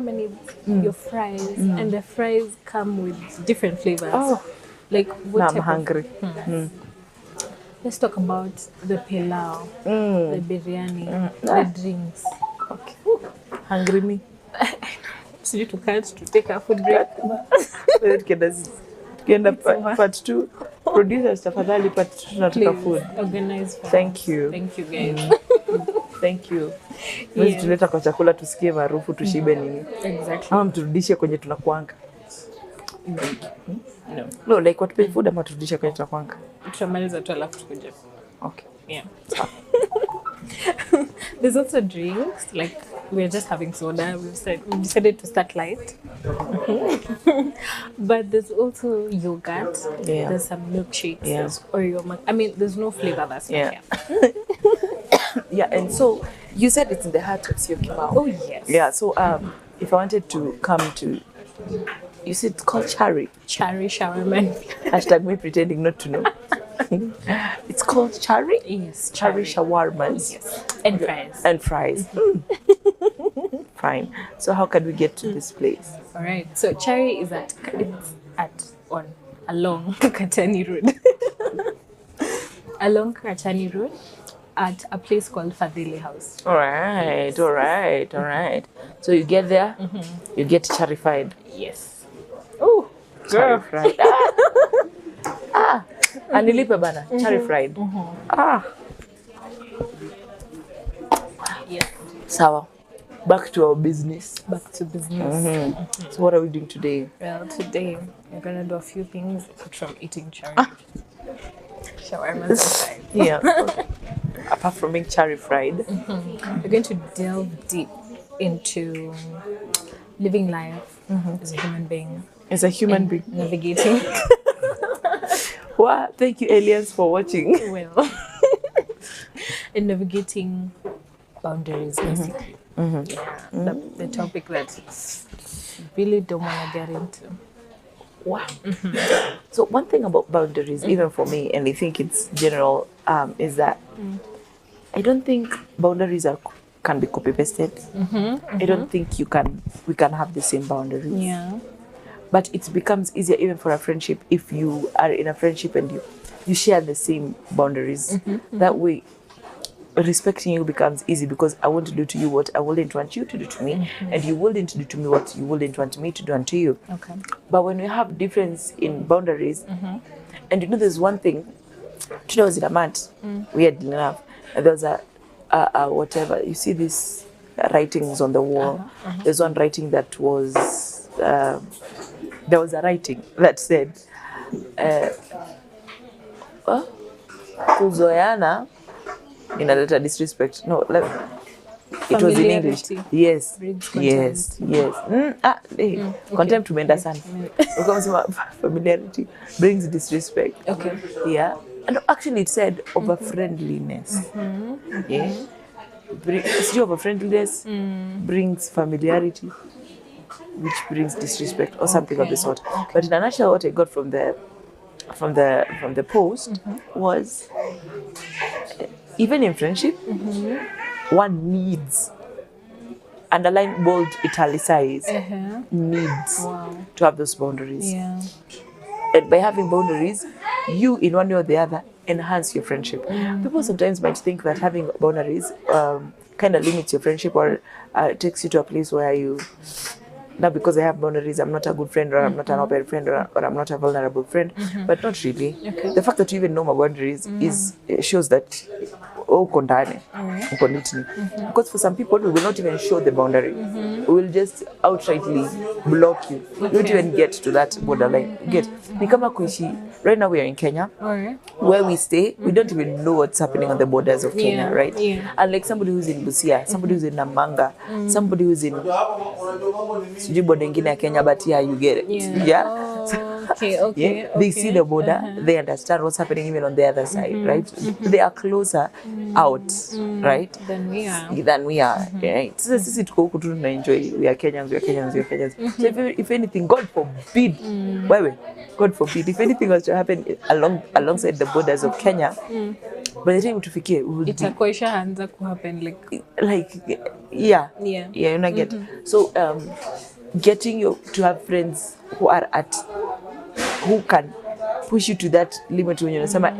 many your fries, and the fries come with different flavors. Oh, like what now I'm type of- hungry. Let's talk about the pilau, the biryani, the drinks. Okay. Hungry me. So you to cut to take a food break. Tukienda part 2. Producers tafadhali part 2 tunataka food. Organize for Thank us. you. Thank you guys. Thank you. Mwezi tuleta kwa chakula tusikie maarufu tushibe nini. Exactly. Ama mturudishe kwenye tunakuanga. No. No, like what pay food ama turudishe kwenye tunakuanga. Tutamaliza tu alafu tukuje. Okay. Yeah. There's also drinks, like we're just having soda. We decided to start light. But there's also yogurt. Yeah. There's some milkshakes. Yeah. There's Oreo. I mean, there's no flavor that's not Yeah. here. Yeah, and so you said it's in the heart of Syokimau. Oh yes. Yeah, so if I wanted to come to, you said it's called Chari. Chari shawarma. Hashtag me pretending not to know. It's called Chari? Yes. Chari shawarmas. Yes. And fries. And fries. Fine. So how can we get to this place? All right. So Chari is along Katani Road. Along Katani Road at a place called Fadhili House. All right. So you get there, you get charified. Yes. Oh, Charified. Anilipe bana, charified. yes. Sawa. Back to our business. Back to business. So what are we doing today? Well, today we're gonna do a few things from eating chari. Shawarma aside. Yeah. Okay. Apart from being charified. We're going to delve deep into living life as a human being. As a human being. Navigating. Wow, thank you aliens for watching. Well. And navigating boundaries, basically. Yeah, the topic that really don't want to get into. Wow. So one thing about boundaries, even for me, and I think it's general, is that I don't think boundaries can be copy pasted. I don't think we can have the same boundaries. Yeah. But it becomes easier even for a friendship if you are in a friendship and you share the same boundaries. That way, respecting you becomes easy because I want to do to you what I wouldn't want you to do to me, and you wouldn't do to me what you wouldn't want me to do unto you. Okay. But when we have difference in boundaries, and you know, there's one thing. Today I was in a mat, weirdly enough, and there was a whatever. You see these writings on the wall. There's one writing that was. There was a writing that said, kuzoeana inaleta disrespect. No, it was in English. Yes. Yes. Contempt tumeenda sana. Ukamsema familiarity brings disrespect. Okay. Yeah. And actually it said over friendliness. Yeah. Over friendliness brings familiarity, which brings disrespect or something of the sort. But in a nutshell, what I got from the post was even in friendship, one needs, underline, bold, italicize, needs to have those boundaries. Yeah. And by having boundaries, you in one way or the other enhance your friendship. People sometimes might think that having boundaries kind of limits your friendship or takes you to a place where you, now because I have boundaries, I'm not a good friend, or I'm not an open friend, or I'm not a vulnerable friend. But not really. Okay. The fact that you even know my boundaries shows that because for some people we will not even show the boundary. We will just outrightly block you. You won't even get to that borderline. Get ni kama kuishi. Right now we are in Kenya. Where we stay, we don't even know what's happening on the borders of Kenya, right? Unlike somebody who's in Busia, somebody who's in Namanga, somebody who's in sijui border ingine ya Kenya, but yeah, you get it. Okay. They see the border, they understand what's happening even on the other side, right? They are closer out, right? Than we are. Right? So sisi tuko huku tu tunaenjoy. We are Kenyans. So if anything, God forbid, God forbid, if anything was to happen alongside the borders of Kenya, by the time tufikie, we will itakuwa ishaanza ku happen like yeah, yeah, you know, get so getting you to have friends who can push you to that limit when unasema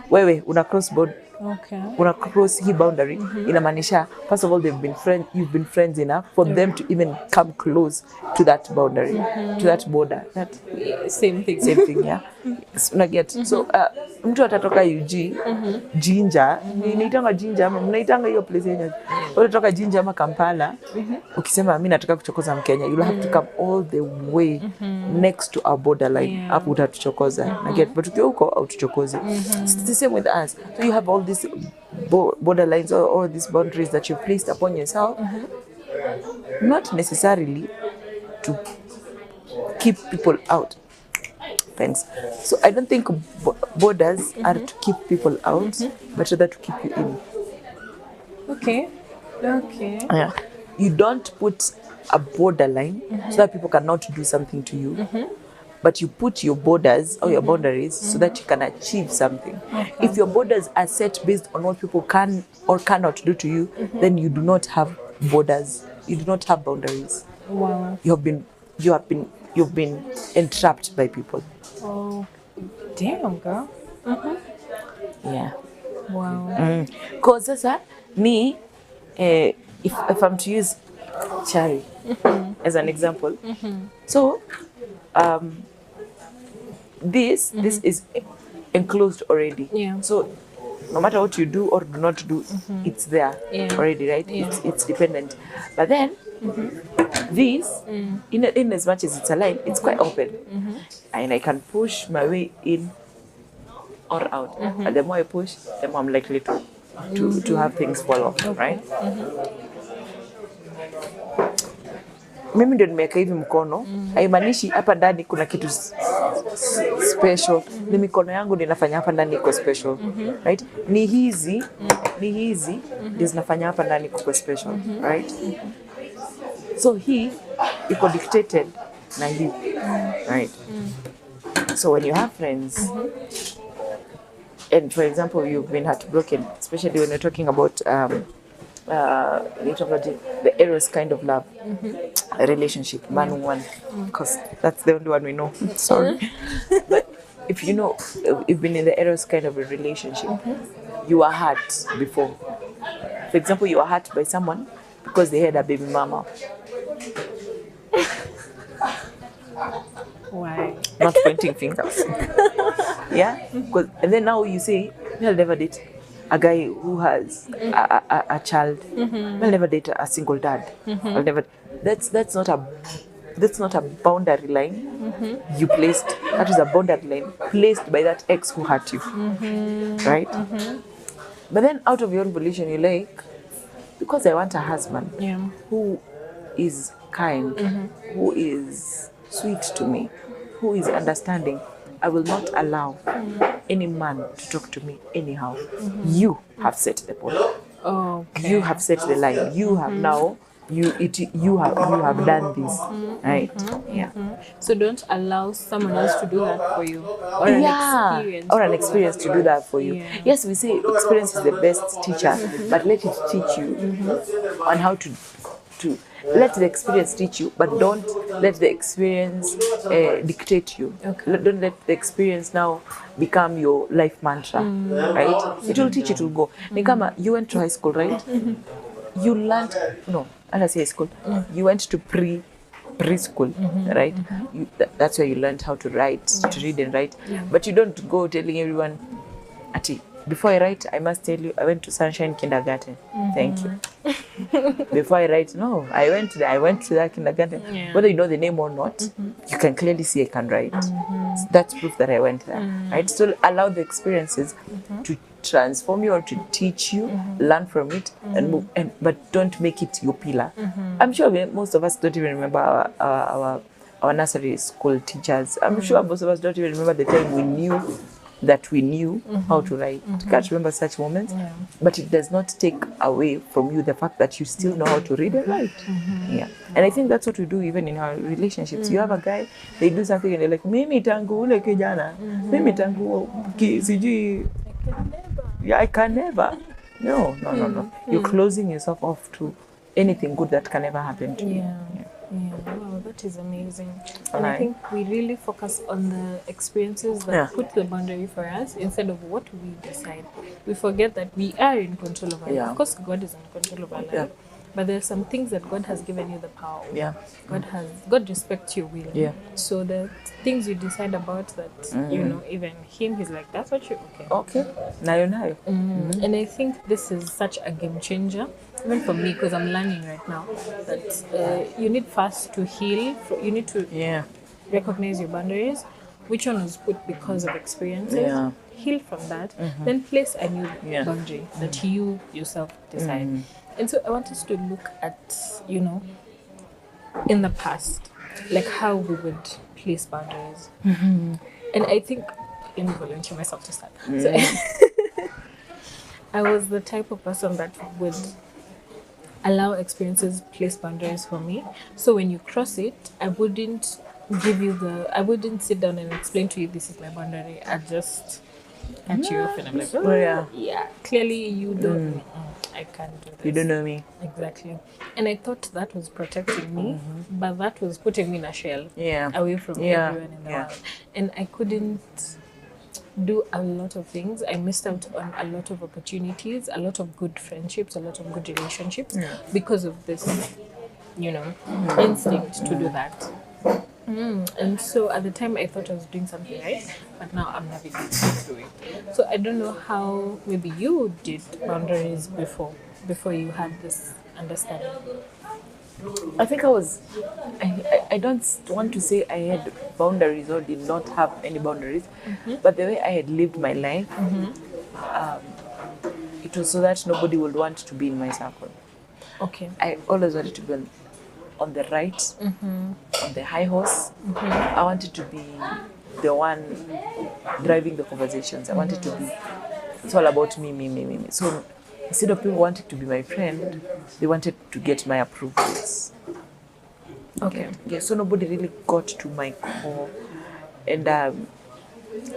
wewe una cross board, una cross hii boundary, inamaanisha first of all you've been friends enough for them to even come close to that boundary, to that border, that same thing yeah. Una get so mtu atatoka UG Jinja, ninaitanga Jinja ama mnaitanga hiyo place yenyewe, utatoka Jinja ama Kampala, ukisema mimi nataka kuchokoza Mkenya, you have to come all the way next to our borderline, hapo utatuchokoza na get, but ukiwa huko au tuchokoze. It's the same with us. So you have all these borderlines or all these boundaries that you've placed upon yourself, not necessarily to keep people out. Thanks. So I don't think borders are to keep people out, but rather to keep you in. Okay. Yeah. You don't put a borderline so that people cannot do something to you, but you put your borders or your boundaries so that you can achieve something. If your borders are set based on what people can or cannot do to you, then you do not have borders. You do not have boundaries. Wow. You've been entrapped by people. Oh, damn, girl. Yeah. Wow. Cause sasa me, if I'm to use Chari as an example, so this is enclosed already. Yeah. So no matter what you do or do not do, it's there already, right? Yeah. It's dependent. But then this, in as much as it's aligned, it's quite open, and I can push my way in or out. And the more I push, the more I'm likely to have things fall off, right? Mimi ndio nimeweka hivi mkono, haimaanishi hapa ndani kuna kitu special. Ni mikono yangu ndio inafanya hapa ndani iko special, right? Ni hizi ndio zinafanya hapa ndani iko special, right? So hii iko dictated na hii, right? So when you have friends, and for example you've been heartbroken, especially when you're talking about the Eros kind of love, a relationship, man one, because that's the only one we know. Sorry. But if you know, you've been in the Eros kind of a relationship, you were hurt before. For example, you were hurt by someone because they had a baby mama. Why? Not pointing fingers. Yeah? And then now you say, I'll never date a guy who has a child. I'll never date a single dad. I'll never. That's not a boundary line you placed. That is a boundary line placed by that ex who hurt you. Right? But then out of your own volition, you're like, because I want a husband who is kind, who is sweet to me, who is understanding, I will not allow any man to talk to me anyhow. You have set the point. Okay. You have set the line. You have now. You have done this, right? Yeah. So don't allow someone else to do that for you, or an experience to do that for you. Yeah. Yes, we say experience is the best teacher, but let it teach you on how to let the experience teach you, but don't let the experience dictate you. Okay. Don't let the experience now become your life mantra, right? It will teach you to go. Nikama, you went to high school, right? You learned, no, I don't say high school. You went to preschool, right? That's where you learned how to write, to read and write. But you don't go telling everyone, Ati, before I write, I must tell you, I went to Sunshine Kindergarten. Thank you. Before I write, no, I went to that kindergarten. Yeah. Whether you know the name or not, you can clearly see I can write. So that's proof that I went there. Right? So allow the experiences to transform you or to teach you, learn from it, and move. But don't make it your pillar. I'm sure most of us don't even remember our nursery school teachers. I'm sure most of us don't even remember the time we knew how to write. Can't remember such moments, but it does not take away from you the fact that you still know how to read and write. Yeah, and I think that's what we do even in our relationships. You have a guy, they do something and they're like, mimi tangu ule kijana, mimi tangu sijui. Yeah, I can never. No. You're closing yourself off to anything good that can ever happen to you. Yeah, wow, that is amazing. And I Right. think we really focus on the experiences that Yeah. put the boundary for us instead of what we decide. We forget that we are in control of our life. Yeah. Of course, God is in control of our life. Yeah. But there are some things that God has given you the power over. Yeah. God respects your will. Yeah. So the things you decide about that, you know, even him, he's like, that's what you Okay. Nayo. And I think this is such a game changer, even for me, because I'm learning right now that you need first to heal. You need to Yeah. recognize your boundaries, which one was put because of experiences, Yeah. heal from that, then place a new Yeah. boundary that you yourself decide. And so I want us to look at, you know, in the past, like how we would place boundaries. And I think, let me volunteer myself to start. So, I was the type of person that would allow experiences place boundaries for me. So when you cross it, I wouldn't sit down and explain to you this is my boundary. I'd just cut you off and I'm like, oh, yeah, clearly you don't, I can't do this. You don't know me. Exactly. And I thought that was protecting me, but that was putting me in a shell Yeah. away from everyone in the world. And I couldn't do a lot of things. I missed out on a lot of opportunities, a lot of good friendships, a lot of good relationships because of this, you know, instinct to do that. And so at the time I thought I was doing something right, but now I'm navigating through it. So I don't know how maybe you did boundaries before you had this understanding. I think I don't want to say I had boundaries or did not have any boundaries, but the way I had lived my life, it was so that nobody would want to be in my circle. Okay. I always wanted to be on the right, on the high horse. I wanted to be the one driving the conversations. I wanted to be, it's all about me. So instead of people wanting to be my friend, they wanted to get my approvals. Okay. Yeah, so nobody really got to my core. And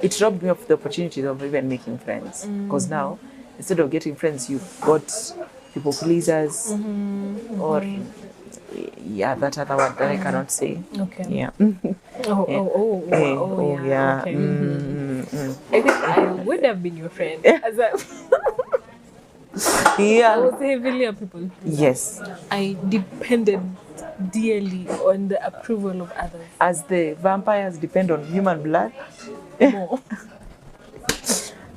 it robbed me of the opportunity of even making friends. Because now, instead of getting friends, you've got people pleasers or, yeah, that other word that I cannot say. Okay. Yeah. Yeah. Okay. I think I would have been your friend. As I Yeah. was heavily a people. Yes. I depended dearly on the approval of others. As the vampires depend on human blood, More.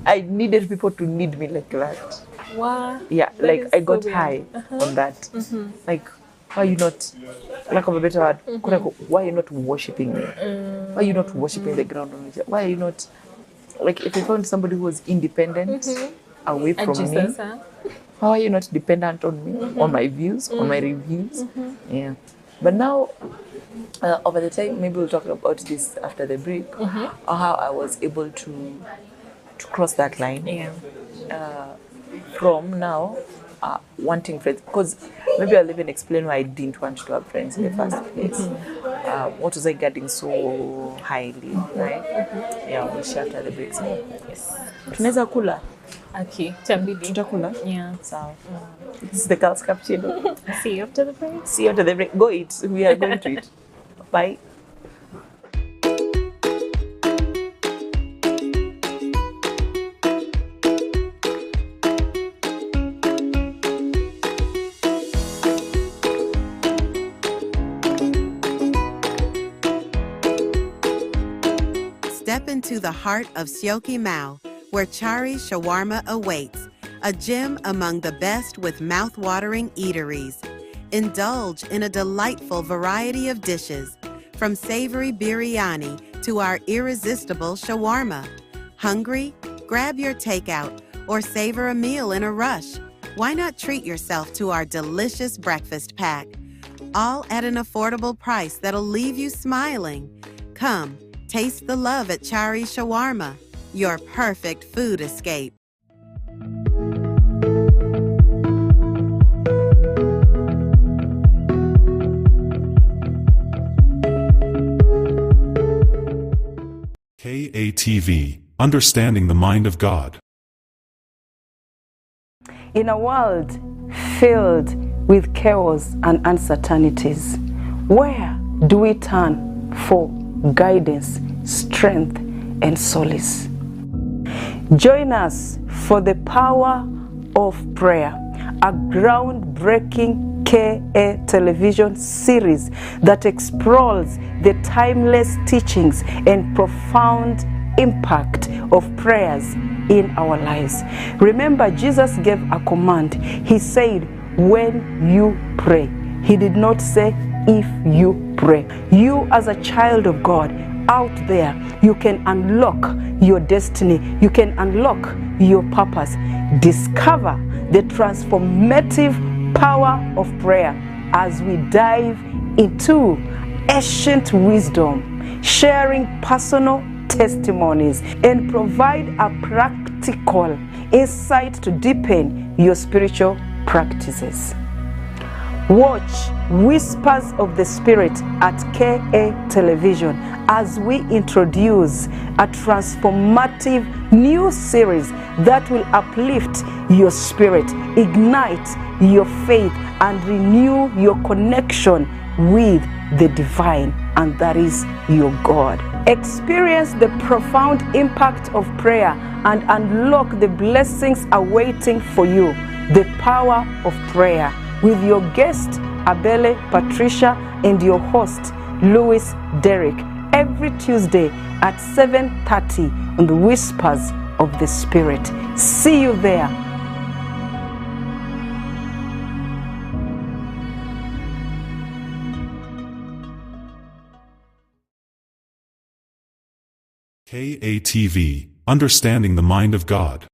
I needed people to need me like that. Wow. Yeah, That like is I got so weird. high on that. Like, why are you not, lack of a better word, why are you not worshipping me? Why are you not worshipping the ground on which, why are you not, like, if I found somebody who was independent away from me, Jesus, huh? how are you not dependent on me, on my views, on my reviews? Yeah. But now, over the time, maybe we'll talk about this after the break, or how I was able to cross that line. Yeah. From now wanting friends, because maybe I'll even explain why I didn't want to have friends in the first place. What was I getting so highly, right? Yeah, we'll share after the break. Yes. Tunaweza kula? Okay. Tabidi. Tutakula? Yeah. Sawa. This is the Girls Cappuccino. See you after the break. See you after the break. Go eat. We are going to eat. Bye. Step into the heart of Sioki Mao, where Chari Shawarma awaits, a gem among the best with mouth-watering eateries. Indulge in a delightful variety of dishes, from savory biryani to our irresistible shawarma. Hungry? Grab your takeout or savor a meal in a rush. Why not treat yourself to our delicious breakfast pack? All at an affordable price that'll leave you smiling. Come, taste the love at Chari Shawarma, your perfect food escape. KATV, Understanding the Mind of God. In a world filled with chaos and uncertainties, where do we turn for guidance, strength, and solace? Join us for the Power of Prayer, a groundbreaking KA television series that explores the timeless teachings and profound impact of prayers in our lives. Remember, Jesus gave a command. He said, when you pray. He did not say, if you pray. You as a child of God out there, you can unlock your destiny. You can unlock your purpose. Discover the transformative power of prayer as we dive into ancient wisdom, sharing personal testimonies, and provide a practical insight to deepen your spiritual practices. Watch Whispers of the Spirit at KA Television as we introduce a transformative new series that will uplift your spirit, ignite your faith, and renew your connection with the divine, and that is your God. Experience the profound impact of prayer and unlock the blessings awaiting for you. The Power of Prayer, with your guest Abele Patricia and your host Louis Derrick, every Tuesday at 7:30 on the Whispers of the Spirit. See you there. KATV, Understanding the Mind of God.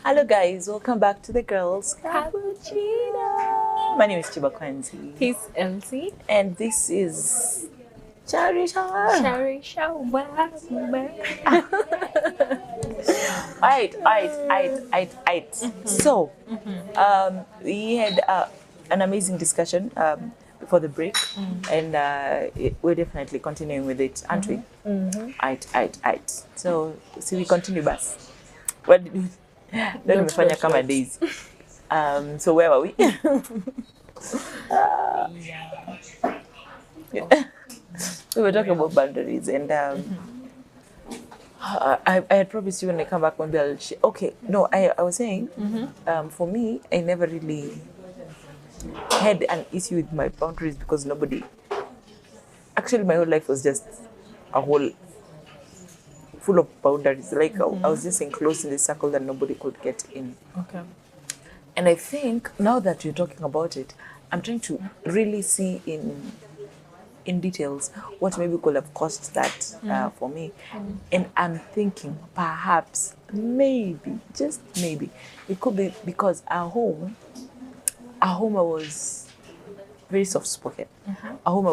Hello guys, welcome back to the Girls Cappuccino. My name is Chiba Kwanzi. He's Elsie. And this is Cherry Shower. Cherry Shower. Aight. So, we had an amazing discussion before the break, and we're definitely continuing with it, aren't we? Aight. So, we continue, Bas. What did we? Don't nimefanya kama days. So where were we? We were talking about boundaries, and I had promised you when I come back, maybe I'll share. Okay, no, I was saying, for me, I never really had an issue with my boundaries because nobody. Actually, my whole life was just a whole full of boundaries. Like I was just enclosed in this circle that nobody could get in. Okay. And I think now that you're talking about it, I'm trying to really see in details what maybe could have caused that for me. And I'm thinking perhaps, maybe, just maybe, it could be because at home I was very soft-spoken. At home